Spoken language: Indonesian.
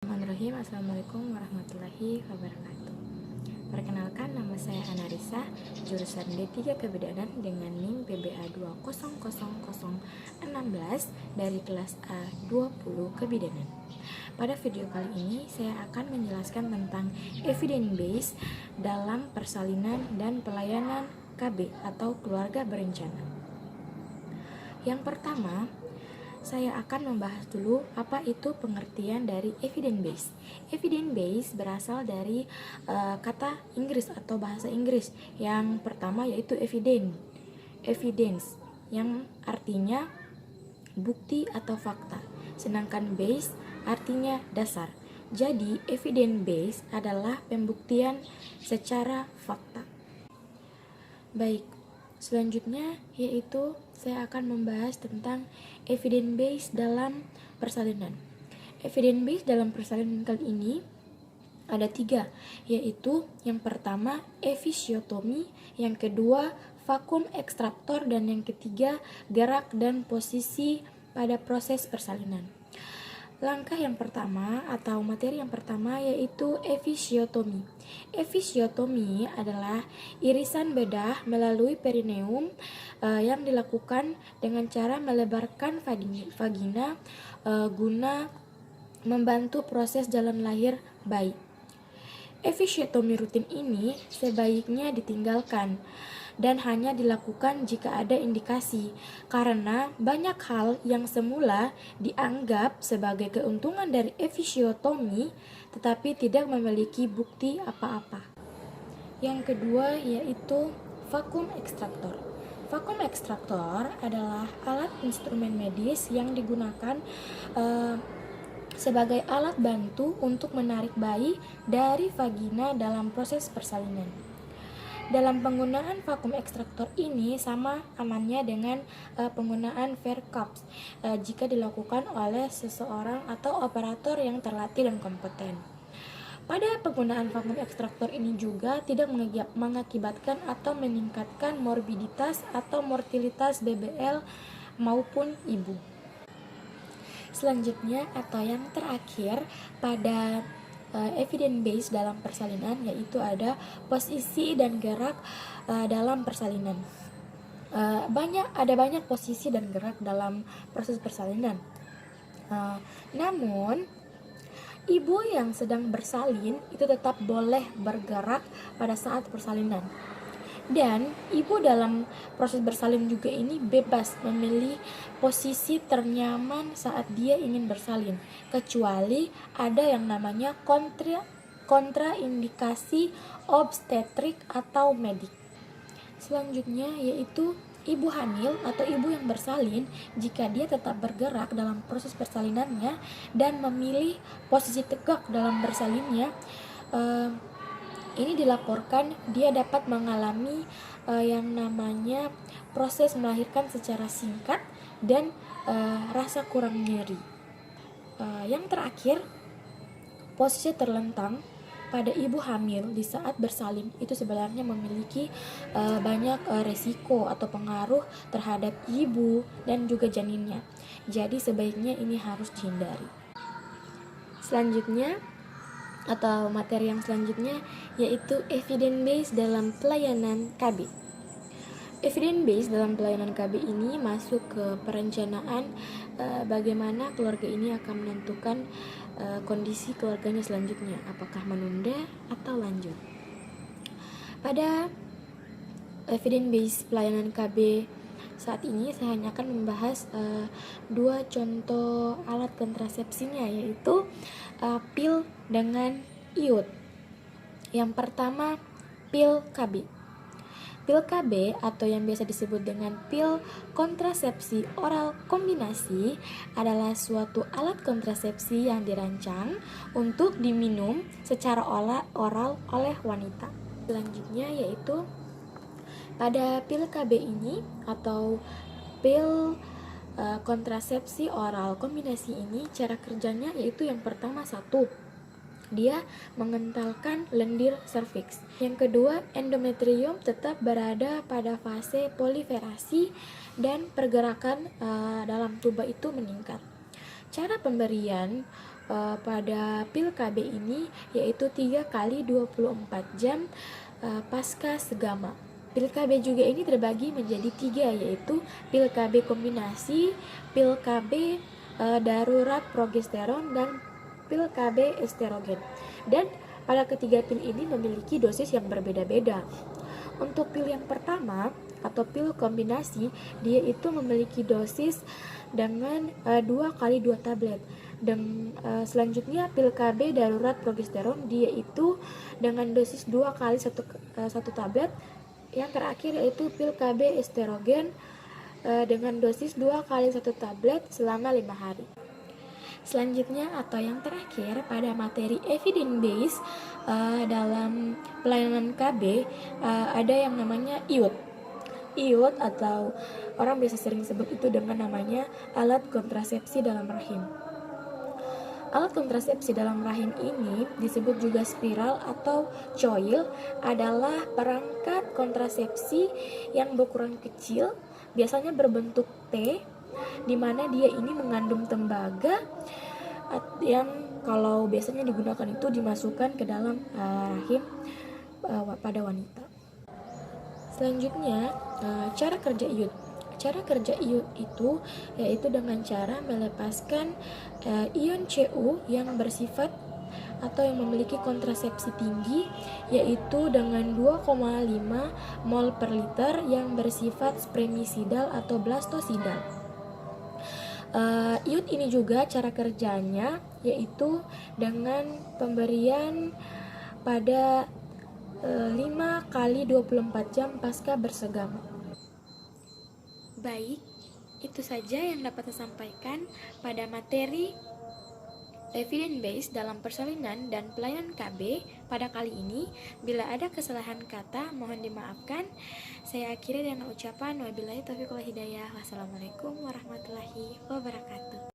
Bismillahirrahmanirrahim. Assalamualaikum warahmatullahi wabarakatuh. Perkenalkan, nama saya Anarisa, jurusan D3 Kebidanan dengan NIM PBA 2000016 dari kelas A20 Kebidanan. Pada video kali ini saya akan menjelaskan tentang evidence base dalam persalinan dan pelayanan KB atau keluarga berencana. Yang pertama, saya akan membahas dulu apa itu pengertian dari evidence base. Evidence base berasal dari kata Inggris atau bahasa Inggris. Yang pertama yaitu evidence yang artinya bukti atau fakta. Sedangkan base artinya dasar. Jadi evidence base adalah pembuktian secara fakta. Baik, selanjutnya yaitu saya akan membahas tentang evidence base dalam persalinan. Evidence base dalam persalinan kali ini ada 3, yaitu yang pertama efisiotomi, yang kedua vakum ekstraktor, dan yang ketiga gerak dan posisi pada proses persalinan. Langkah yang pertama atau materi yang pertama yaitu efisiotomi. Efisiotomi adalah irisan bedah melalui perineum yang dilakukan dengan cara melebarkan vagina guna membantu proses jalan lahir bayi. Efisiotomi rutin ini sebaiknya ditinggalkan dan hanya dilakukan jika ada indikasi, karena banyak hal yang semula dianggap sebagai keuntungan dari efisiotomi tetapi tidak memiliki bukti apa-apa. Yang kedua yaitu vakum ekstraktor. Vakum ekstraktor adalah alat instrumen medis yang digunakan sebagai alat bantu untuk menarik bayi dari vagina dalam proses persalinan. Dalam penggunaan vakum ekstraktor ini sama amannya dengan penggunaan Vercups jika dilakukan oleh seseorang atau operator yang terlatih dan kompeten. Pada penggunaan vakum ekstraktor ini juga tidak mengakibatkan atau meningkatkan morbiditas atau mortalitas BBL maupun ibu. Selanjutnya atau yang terakhir pada evidence base dalam persalinan yaitu ada posisi dan gerak dalam persalinan. Ada banyak posisi dan gerak dalam proses persalinan. Namun ibu yang sedang bersalin itu tetap boleh bergerak pada saat persalinan. Dan ibu dalam proses bersalin juga ini bebas memilih posisi ternyaman saat dia ingin bersalin, kecuali ada yang namanya kontraindikasi obstetrik atau medik. Selanjutnya yaitu ibu hamil atau ibu yang bersalin, jika dia tetap bergerak dalam proses persalinannya dan memilih posisi tegak dalam bersalinnya, ini dilaporkan dia dapat mengalami yang namanya proses melahirkan secara singkat dan rasa kurang nyeri. Yang terakhir, posisi terlentang pada ibu hamil di saat bersalin itu sebenarnya memiliki banyak resiko atau pengaruh terhadap ibu dan juga janinnya. Jadi sebaiknya ini harus dihindari. Selanjutnya atau materi yang selanjutnya yaitu evidence base dalam pelayanan KB. Evidence base dalam pelayanan KB ini masuk ke perencanaan bagaimana keluarga ini akan menentukan kondisi keluarganya selanjutnya, apakah menunda atau lanjut. Pada evidence base pelayanan KB saat ini saya hanya akan membahas 2 contoh alat kontrasepsinya, yaitu pil dengan iud. Yang pertama, pil KB. Pil KB atau yang biasa disebut dengan pil kontrasepsi oral kombinasi adalah suatu alat kontrasepsi yang dirancang untuk diminum secara oral oleh wanita. Selanjutnya yaitu pada pil KB ini atau pil kontrasepsi oral kombinasi ini, cara kerjanya yaitu yang pertama, 1, dia mengentalkan lendir serviks. Yang kedua, endometrium tetap berada pada fase proliferasi dan pergerakan dalam tuba itu meningkat. Cara pemberian pada pil KB ini yaitu 3 kali 24 jam pasca segama. Pil KB juga ini terbagi menjadi 3, yaitu pil KB kombinasi, pil KB darurat progesteron, dan pil KB estrogen. Dan pada ketiga pil ini memiliki dosis yang berbeda-beda. Untuk pil yang pertama atau pil kombinasi, dia itu memiliki dosis dengan 2 kali 2 tablet. Dan selanjutnya pil KB darurat progesteron, dia itu dengan dosis 2 kali 1 tablet. Yang terakhir yaitu pil KB estrogen dengan dosis 2 kali 1 tablet selama 5 hari. Selanjutnya atau yang terakhir pada materi evidence base dalam pelayanan KB ada yang namanya IUD. IUD atau orang biasa sering sebut itu dengan namanya alat kontrasepsi dalam rahim. Alat kontrasepsi dalam rahim ini disebut juga spiral atau coil, adalah perangkat kontrasepsi yang berukuran kecil, biasanya berbentuk T, di mana dia ini mengandung tembaga yang kalau biasanya digunakan itu dimasukkan ke dalam rahim pada wanita. Selanjutnya, cara kerja IUD. Cara kerja IUD itu yaitu dengan cara melepaskan ion Cu yang bersifat atau yang memiliki kontrasepsi tinggi, yaitu dengan 2,5 mol per liter yang bersifat spermicidal atau blastocidal. IUD ini juga cara kerjanya yaitu dengan pemberian pada 5 kali 24 jam pasca bersegama. Baik, itu saja yang dapat saya sampaikan pada materi evidence base dalam persalinan dan pelayanan KB pada kali ini. Bila ada kesalahan kata, mohon dimaafkan. Saya akhiri dengan ucapan wabillahi taufiq wal hidayah. Wassalamualaikum warahmatullahi wabarakatuh.